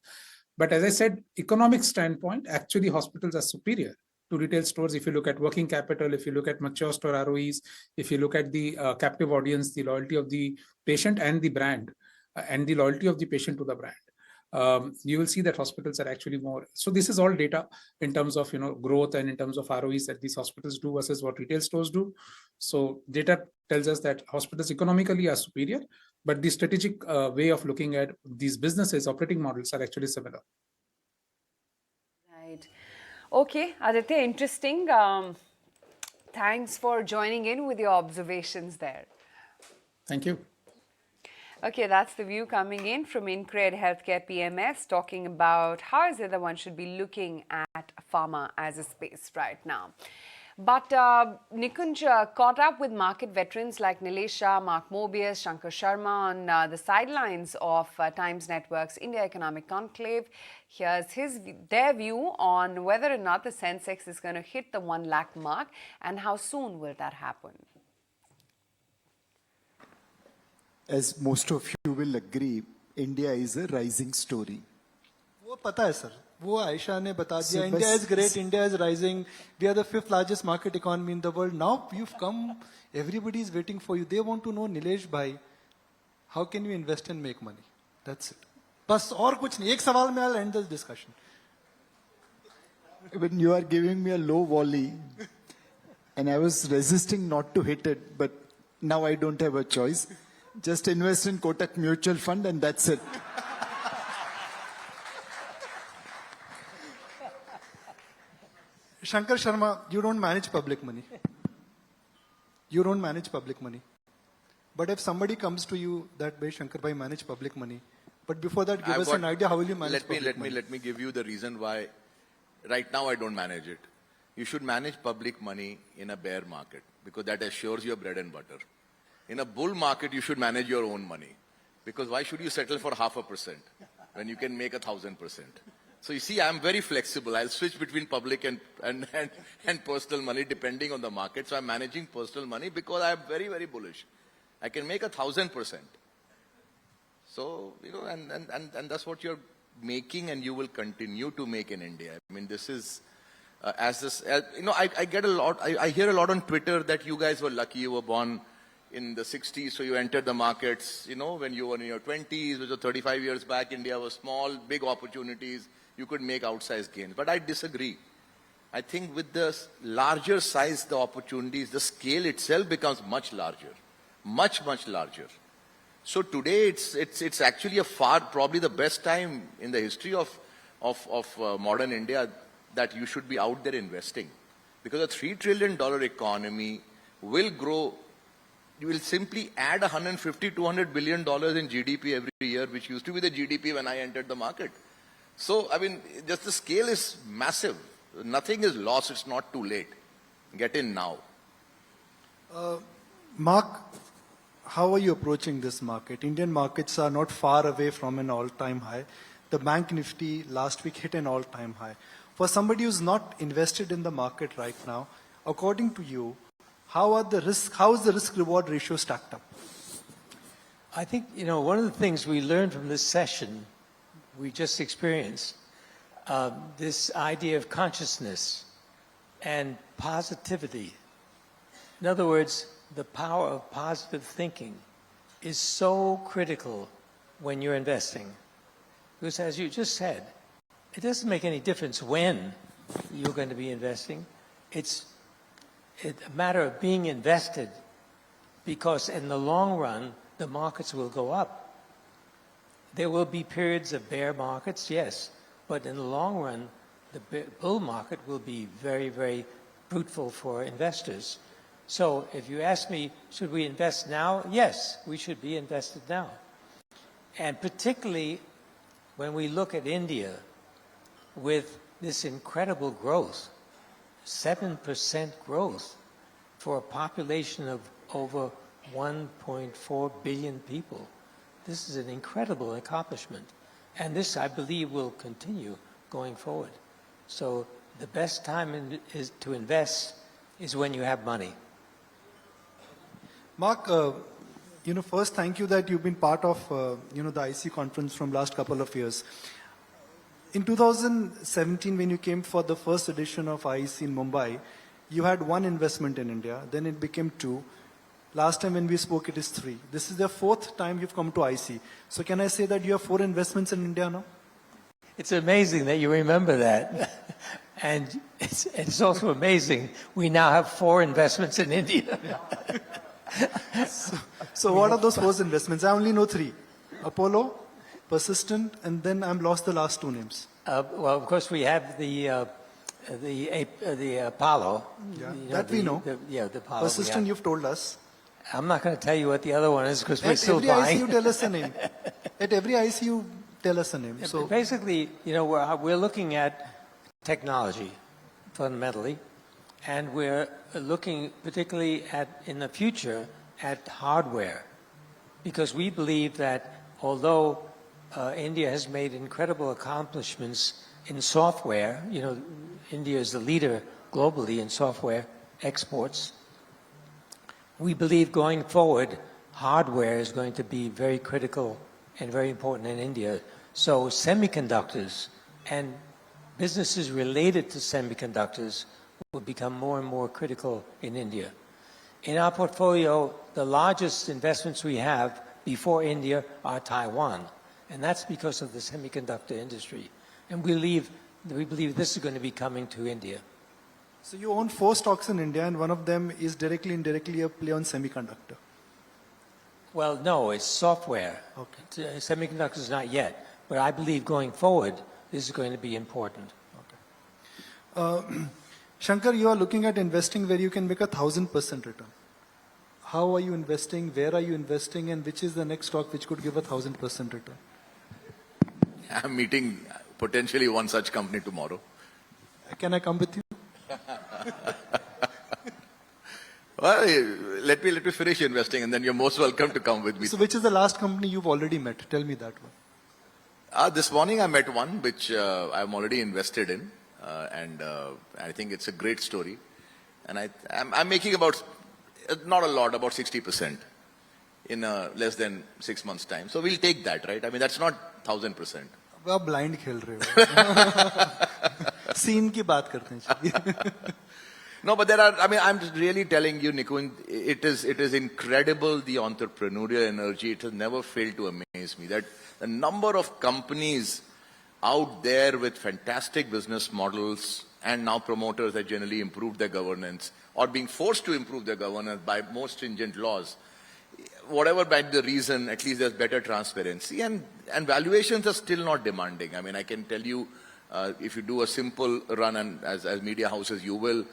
But as I said, economic standpoint, actually hospitals are superior to retail stores. If you look at working capital, if you look at mature store ROEs, if you look at the captive audience, the loyalty of the patient and the brand, and the loyalty of the patient to the brand, you will see that hospitals are actually more. So this is all data in terms of growth and in terms of ROEs that these hospitals do versus what retail stores do. So data tells us that hospitals economically are superior, but the strategic way of looking at these businesses, operating models, are actually similar. Right. Okay, Aditya, interesting. Thanks for joining in with your observations there. Thank you. Okay, that's the view coming in from Incred Healthcare PMS, talking about how is it that one should be looking at pharma as a space right now. But Nikunj caught up with market veterans like Nilesh Shah, Mark Mobius, Shankar Sharma on the sidelines of Times Network's India Economic Conclave. Here's their view on whether or not the Sensex is going to hit the 1 lakh mark and how soon will that happen. As most of you will agree, India is a rising story. वो पता है sir, वो आयशा ने बता दिया. India is great, India is rising. We are the 5th largest market economy in the world. Now you've come, everybody is waiting for you. They want to know, Nilesh bhai, how can you invest and make money? That's it. बस और कुछ नहीं. एक सवाल में I'll end this discussion. When you are giving me a low volley, and I was resisting not to hit it, but now I don't have a choice. Just invest in Kotak Mutual Fund and that's it. Shankar Sharma, you don't manage public money. You don't manage public money. But if somebody comes to you that way, Shankar bhai, manage public money. But before that, give us an idea, how will you manage public money? Let me give you the reason why right now I don't manage it. You should manage public money in a bear market because that assures your bread and butter. In a bull market, you should manage your own money. Because why should you settle for 0.5% when you can make 1,000%? So you see, I'm very flexible. I'll switch between public and personal money depending on the market. So I'm managing personal money because I'm very, very bullish. I can make 1,000%. So, and that's what you're making and you will continue to make in India. I mean, this is, I get a lot, I hear a lot on Twitter that you guys were lucky you were born in the 60s, so you entered the markets, when you were in your 20s, which was 35 years back, India was small, big opportunities, you could make outsized gains. But I disagree. I think with the larger size, the opportunities, the scale itself becomes much larger, much, much larger. So today, it's actually probably the best time in the history of modern India that you should be out there investing. Because a $3 trillion economy will grow. You will simply add $150, $200 billion in GDP every year, which used to be the GDP when I entered the market. So, I mean, just the scale is massive. Nothing is lost. It's not too late. Get in now. Mark, how are you approaching this market? Indian markets are not far away from an all-time high. The Bank Nifty last week hit an all-time high. For somebody who's not invested in the market right now, according to you, how is the risk-reward ratio stacked up? I think, one of the things we learned from this session we just experienced, this idea of consciousness and positivity. In other words, the power of positive thinking is so critical when you're investing. Because as you just said, it doesn't make any difference when you're going to be investing. It's a matter of being invested, because in the long run, the markets will go up. There will be periods of bear markets, yes, but in the long run, the bull market will be very, very fruitful for investors. So if you ask me, should we invest now? Yes, we should be invested now. And particularly when we look at India with this incredible growth, 7% growth for a population of over 1.4 billion people. This is an incredible accomplishment. And this, I believe, will continue going forward. So the best time to invest is when you have money. Mark, first, thank you that you've been part of, the IC conference from last couple of years. In 2017, when you came for the first edition of IC in Mumbai, you had one investment in India, then it became two. Last time when we spoke, it is three. This is the fourth time you've come to IC. So can I say that you have 4 investments in India now? It's amazing that you remember that. And it's also amazing we now have 4 investments in India. So what are those 4 investments? I only know 3. Apollo, Persistent, and then I've lost the last 2 names. Well, of course, we have the Apollo. Yeah, that we know. The Apollo. Persistent, you've told us. I'm not going to tell you what the other one is because we're still buying. At every IC, you tell us a name. At every IC, you tell us a name. So basically, we're looking at technology fundamentally, and we're looking particularly in the future at hardware, because we believe that although India has made incredible accomplishments in software, India is the leader globally in software exports. We believe going forward, hardware is going to be very critical and very important in India. So semiconductors and businesses related to semiconductors will become more and more critical in India. In our portfolio, the largest investments we have before India are Taiwan, and that's because of the semiconductor industry. And we believe this is going to be coming to India. So you own 4 stocks in India, and one of them is directly, indirectly a play on semiconductor. Well, no, it's software. Okay. Semiconductors not yet, but I believe going forward, this is going to be important. Okay. Shankar, you are looking at investing where you can make 1,000% return. How are you investing? Where are you investing? And which is the next stock which could give 1,000% return? I'm meeting potentially one such company tomorrow. Can I come with you? Well, let me finish investing, and then you're most welcome to come with me. So which is the last company you've already met? Tell me that one. This morning I met one which I'm already invested in, and I think it's a great story. And I'm making about, not a lot, about 60% in less than 6 months' time. So we'll take that, right? I mean, that's not 1,000%. We are blind खेल रहे हो. Scene की बात करते हैं. No, but there are, I'm really telling you, Nikun, it is incredible, the entrepreneurial energy. It has never failed to amaze me. That the number of companies out there with fantastic business models, and now promoters that generally improve their governance or being forced to improve their governance by more stringent laws. Whatever be the reason, at least there's better transparency, and valuations are still not demanding. I mean, I can tell you If you do a simple run, and as media houses you will,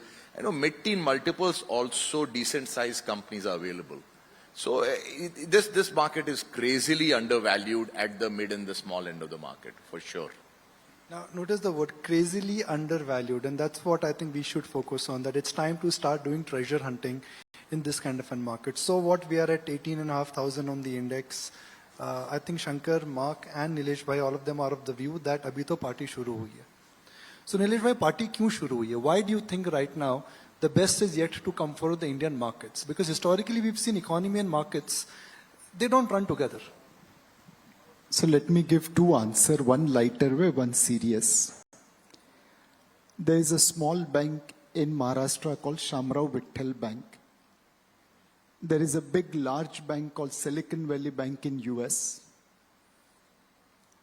mid-teen multiples, also decent sized companies are available. So this market is crazily undervalued at the mid and the small end of the market, for sure. Now, notice the word crazily undervalued, and that's what I think we should focus on, that it's time to start doing treasure hunting in this kind of a market. So what we are at 18,500 on the index. I think Shankar, Mark and Nilesh bhai, all of them are of the view that abhi to party shuru hui hai. So Nilesh bhai, party kyun shuru hui hai? Why do you think right now the best is yet to come for the Indian markets? Because historically we've seen economy and markets, they don't run together. So let me give two answers, one lighter way, one serious. There is a small bank in Maharashtra called Shamrao Vittal Bank. There is a big, large bank called Silicon Valley Bank in US.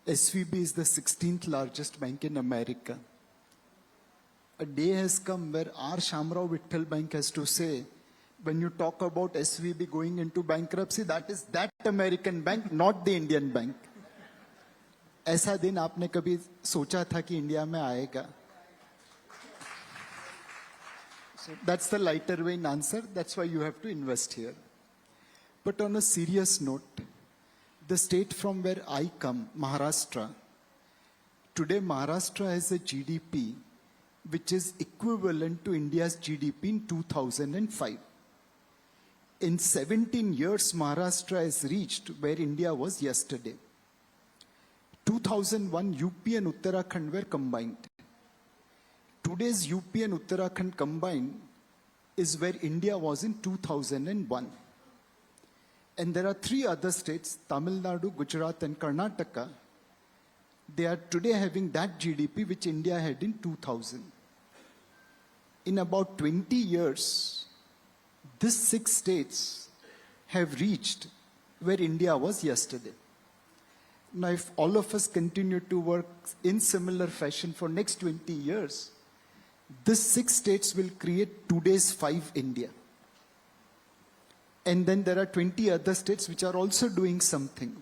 SVB is the 16th largest bank in America. A day has come where our Shamrao Vittal Bank has to say, when you talk about SVB going into bankruptcy, that is that American bank, not the Indian bank. ऐसा दिन आपने कभी सोचा था कि India में आएगा? So that's the lighter vein answer. That's why you have to invest here. But on a serious note, the state from where I come, Maharashtra, today Maharashtra has a GDP which is equivalent to India's GDP in 2005. In 17 years, Maharashtra has reached where India was yesterday. 2001, UP and Uttarakhand were combined. Today's UP and Uttarakhand combined is where India was in 2001. And there are three other states, Tamil Nadu, Gujarat and Karnataka. They are today having that GDP which India had in 2000. In about 20 years, these 6 states have reached where India was yesterday. Now, if all of us continue to work in similar fashion for next 20 years, these 6 states will create today's 5 India. And then there are 20 other states which are also doing something.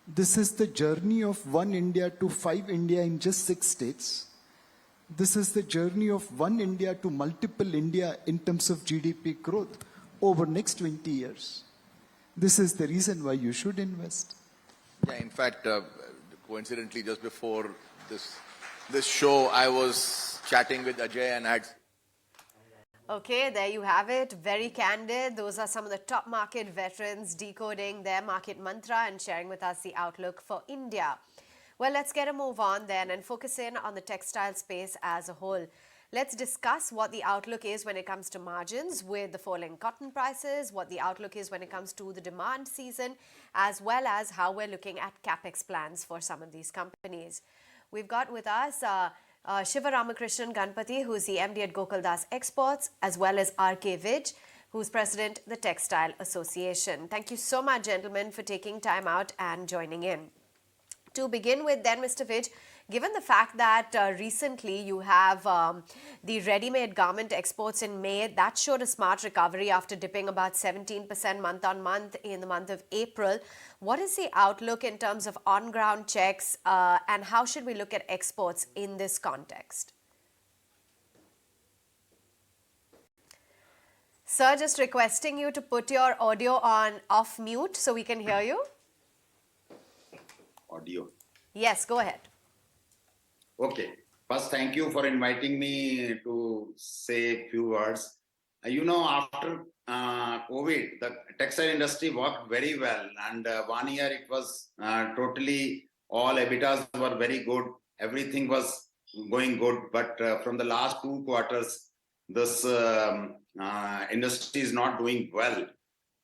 This is the journey of 1 India to 5 India in just 6 states. This is the journey of 1 India to multiple India in terms of GDP growth over next 20 years. This is the reason why you should invest. Yeah, in fact, coincidentally, just before this show, I was chatting with Ajay and had... Okay, there you have it. Very candid. Those are some of the top market veterans decoding their market mantra and sharing with us the outlook for India. Well, let's get a move on then and focus in on the textile space as a whole. Let's discuss what the outlook is when it comes to margins with the falling cotton prices, what the outlook is when it comes to the demand season, as well as how we're looking at capex plans for some of these companies. We've got with us Shiva Ramakrishnan Ganpati, who's the MD at Gokaldas Exports, as well as R.K. Vij, who's president the Textile Association. Thank you so much, gentlemen, for taking time out and joining in. To begin with then, Mr. Vij, given the fact that recently you have the ready-made garment exports in May, that showed a smart recovery after dipping about 17% month-on-month in the month of April. What is the outlook in terms of on-ground checks and how should we look at exports in this context? Sir, just requesting you to put your audio on off mute so we can hear you. Audio. Yes, go ahead. Okay. First, thank you for inviting me to say a few words. After COVID, the textile industry worked very well, and 1 year it was totally all EBITDAs were very good. Everything was going good, but from the last 2 quarters, this industry is not doing well.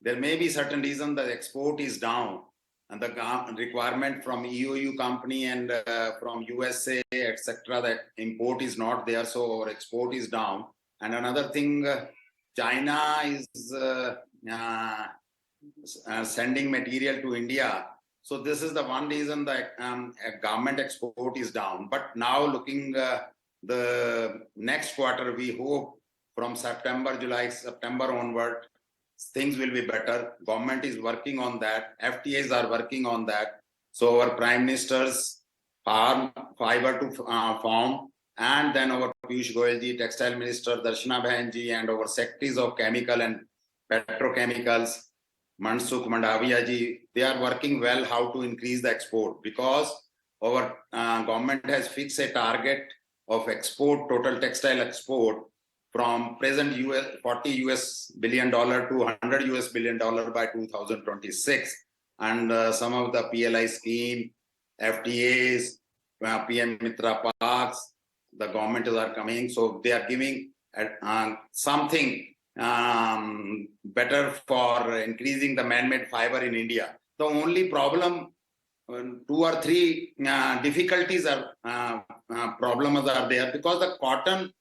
There may be certain reason that export is down, and the requirement from EOU company and from USA, etc., that import is not there, so our export is down. And another thing, China is sending material to India. So this is the one reason that garment export is down. But now looking the next quarter, we hope from September onward, things will be better. Government is working on that. FTAs are working on that. So our prime ministers fiber to form, and then our Piyush Goyal ji, Textile Minister Darshana Bahan ji, and our Secretaries of Chemical and Petrochemicals, Mansukh Mandavia ji, they are working well how to increase the export, because our government has fixed a target of export, total textile export, from present $40 billion to $100 billion by 2026. And some of the PLI scheme, FTAs, PM Mitra Parks, the government are coming, so they are giving something better for increasing the man-made fiber in India. The only problem, 2 or 3 difficulties are problems are there, because the cotton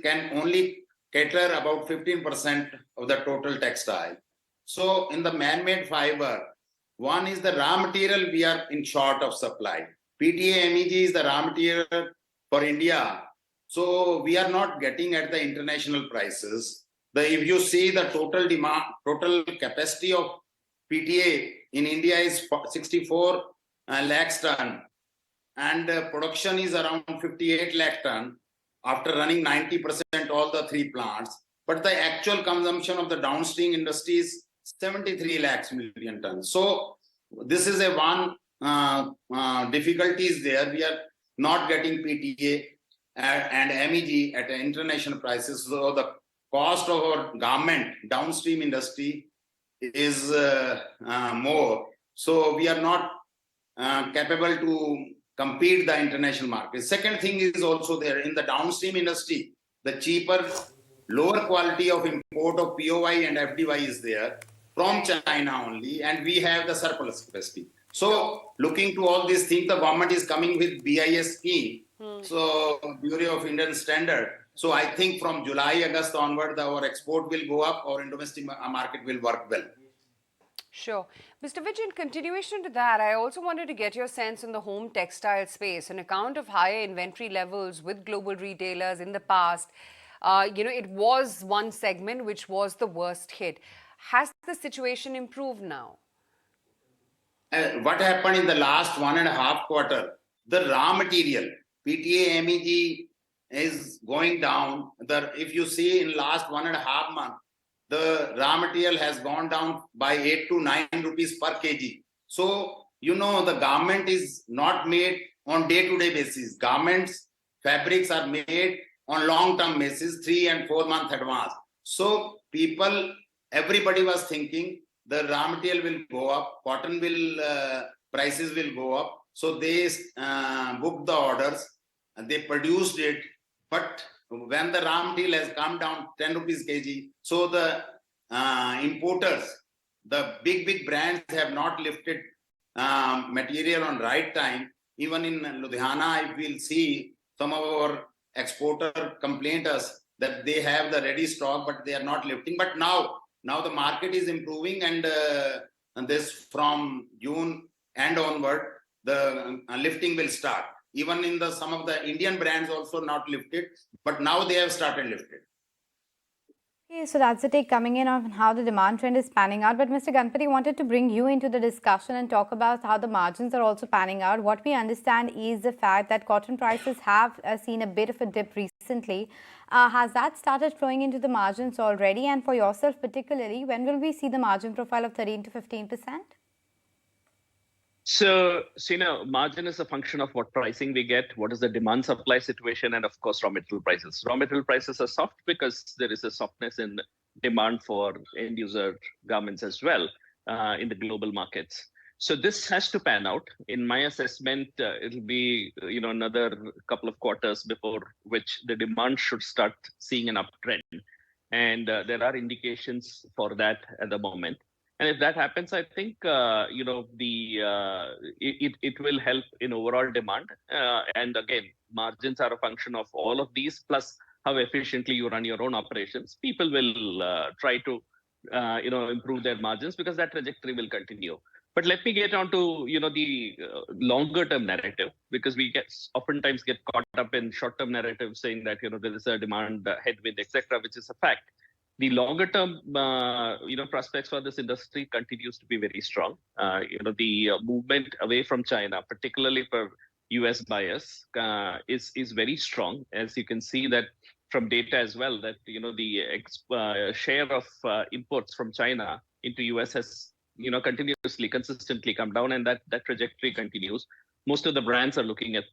can only cater about 15% of the total textile. So in the man-made fiber, one is the raw material, we are in short of supply. PTA MEG is the raw material for India. So we are not getting at the international prices. If you see the total demand, total capacity of PTA in India is 64 lakhs ton, and production is around 58 lakh ton after running 90% all the 3 plants. But the actual consumption of the downstream industry is 73 lakhs million tons. So this is a one difficulty is there. We are not getting PTA and MEG at international prices. So the cost of our garment downstream industry is more. So we are not capable to compete the international market. Second thing is also there in the downstream industry, the cheaper, lower quality of import of POY and FDY is there from China only, and we have the surplus capacity. So looking to all these things, the government is coming with BIS scheme, so Bureau of Indian Standard. So I think from July, August onward, our export will go up, or in domestic market will work well. Sure. Mr. Vij, in continuation to that, I also wanted to get your sense in the home textile space. On account of higher inventory levels with global retailers in the past, it was one segment which was the worst hit. Has the situation improved now? What happened in the last 1.5 quarters? The raw material, PTA, MEG is going down. If you see in last 1.5 months, the raw material has gone down by 8 to 9 rupees per kg. So, the garment is not made on day-to-day basis. Garments, fabrics are made on long-term basis, 3 and 4 month advance. So everybody was thinking the raw material will go up, cotton prices will go up. So they booked the orders and they produced it. But when the raw material has come down 10 rupees kg, so the importers, the big brands have not lifted material on right time. Even in Ludhiana, if we'll see, some of our exporter complained us that they have the ready stock, but they are not lifting. But now the market is improving, and this from June and onward, the lifting will start. Even in some of the Indian brands also not lifted, but now they have started lifted. Okay, so that's the take coming in on how the demand trend is panning out. But Mr. Ganpati wanted to bring you into the discussion and talk about how the margins are also panning out. What we understand is the fact that cotton prices have seen a bit of a dip recently. Has that started flowing into the margins already? And for yourself particularly, when will we see the margin profile of 13 to 15%? So, margin is a function of what pricing we get, what is the demand supply situation, and of course, raw material prices. Raw material prices are soft because there is a softness in demand for end user garments as well in the global markets. So this has to pan out. In my assessment, it'll be another couple of quarters before which the demand should start seeing an uptrend. And there are indications for that at the moment. And if that happens, I think it will help in overall demand. And again, margins are a function of all of these, plus how efficiently you run your own operations. People will try to improve their margins because that trajectory will continue. But let me get on to the longer term narrative, because we oftentimes get caught up in short term narrative saying that there is a demand headwind, etc., which is a fact. The longer term prospects for this industry continues to be very strong. The movement away from China, particularly for US buyers is very strong, as you can see that from data as well, that the share of imports from China into US has continuously, consistently come down, and that trajectory continues. Most of the brands are looking at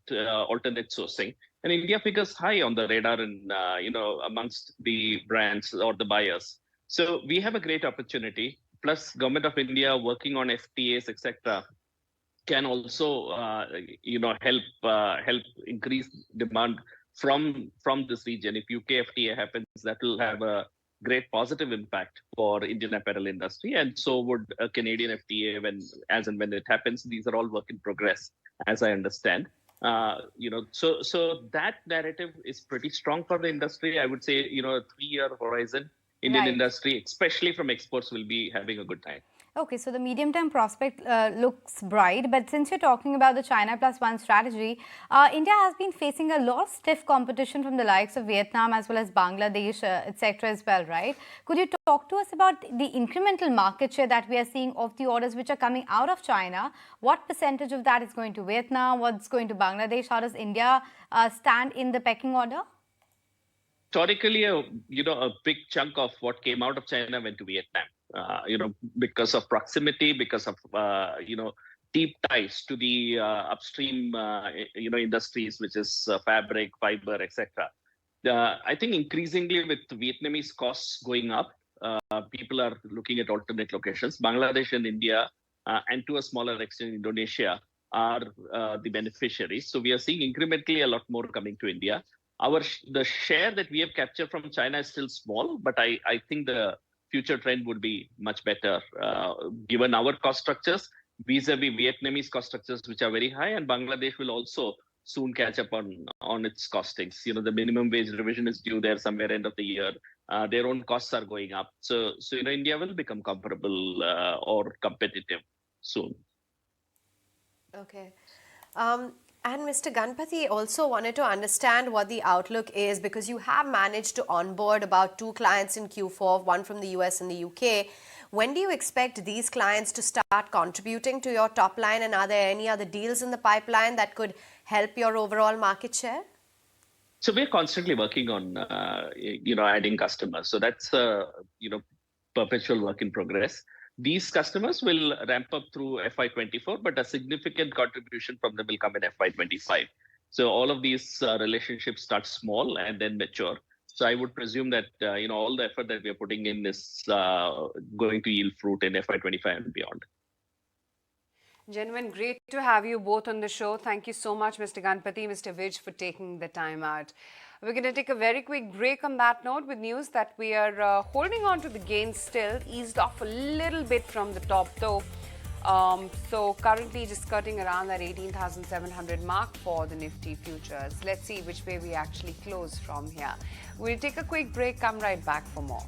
alternate sourcing, and India figures high on the radar and amongst the brands or the buyers. So we have a great opportunity. Plus, Government of India working on FTAs, etc., can also help increase demand from this region. If UK FTA happens, that will have a great positive impact for Indian apparel industry, and so would a Canadian FTA as and when it happens. These are all work in progress, as I understand. So that narrative is pretty strong for the industry. I would say, a 3-year horizon, Indian industry, especially from exports, will be having a good time. Okay, so the medium-term prospect looks bright, but since you're talking about the China Plus One strategy, India has been facing a lot of stiff competition from the likes of Vietnam as well as Bangladesh, etc. as well, right? Could you talk to us about the incremental market share that we are seeing of the orders which are coming out of China? What percentage of that is going to Vietnam? What's going to Bangladesh? How does India stand in the pecking order? Historically, a big chunk of what came out of China went to Vietnam. Because of proximity, because of deep ties to the upstream industries, which is fabric, fiber, etc. I think increasingly with Vietnamese costs going up, people are looking at alternate locations. Bangladesh and India, and to a smaller extent Indonesia, are the beneficiaries. So we are seeing incrementally a lot more coming to India. The share that we have captured from China is still small, but I think the future trend would be much better given our cost structures vis-a-vis Vietnamese cost structures, which are very high, and Bangladesh will also soon catch up on its costings. The minimum wage revision is due there somewhere end of the year. Their own costs are going up. So India will become comparable or competitive soon. Okay. And Mr. Ganpati also wanted to understand what the outlook is, because you have managed to onboard about 2 clients in Q4, one from the US and the UK. When do you expect these clients to start contributing to your top line, and are there any other deals in the pipeline that could help your overall market share? So we're constantly working on, adding customers. So that's, perpetual work in progress. These customers will ramp up through FY24, but a significant contribution from them will come in FY25. So all of these relationships start small and then mature. So I would presume that, all the effort that we are putting in is going to yield fruit in FY25 and beyond. Gentlemen, great to have you both on the show. Thank you so much, Mr. Ganpati, Mr. Vij, for taking the time out. We're going to take a very quick break on that note with news that we are holding on to the gains still, eased off a little bit from the top though. So currently just skirting around that 18,700 mark for the Nifty futures. Let's see which way we actually close from here. We'll take a quick break, come right back for more.